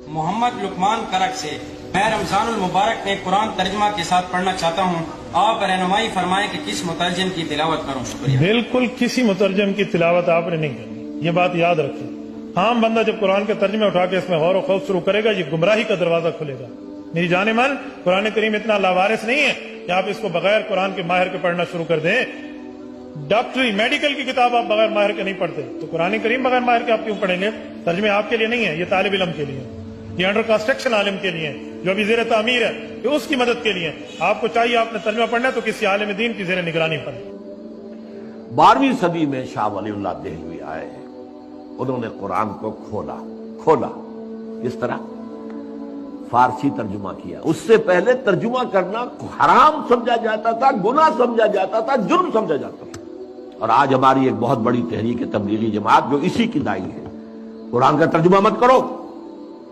محمد لقمان کرک سے میں رمضان المبارک میں قرآن ترجمہ کے ساتھ پڑھنا چاہتا ہوں، آپ رہنمائی فرمائیں کہ کس مترجم کی تلاوت کروں؟ شکریہ۔ بالکل کسی مترجم کی تلاوت آپ نے نہیں کرنی، یہ بات یاد رکھیں۔ عام بندہ جب قرآن کے ترجمے اٹھا کے اس میں غور و خوض شروع کرے گا، یہ گمراہی کا دروازہ کھلے گا۔ میری جان من، قرآن کریم اتنا لاوارث نہیں ہے کہ آپ اس کو بغیر قرآن کے ماہر کے پڑھنا شروع کر دیں۔ ڈاکٹری میڈیکل کی کتاب آپ بغیر ماہر کے نہیں پڑھتے، تو قرآن کریم بغیر ماہر کے آپ کیوں پڑھیں گے؟ ترجمے آپ کے لیے نہیں ہے، یہ طالب علم کے لیے، یہ انڈر کنسٹرکشن عالم کے لیے، جو ابھی زیر تعمیر ہے، یہ اس کی مدد کے لیے۔ آپ کو چاہیے آپ نے ترجمہ پڑھنا ہے تو کسی عالم دین کی زیر نگرانی پڑھیں۔ 12ویں صدی میں شاہ ولی اللہ دہلوی آئے ہیں، انہوں نے قرآن کو کھولا اس طرح فارسی ترجمہ کیا۔ اس سے پہلے ترجمہ کرنا حرام سمجھا جاتا تھا، گناہ سمجھا جاتا تھا، جرم سمجھا جاتا تھا۔ اور آج ہماری ایک بہت بڑی تحریک تبلیغی جماعت جو اسی کی داعی ہے، قرآن کا ترجمہ مت کرو،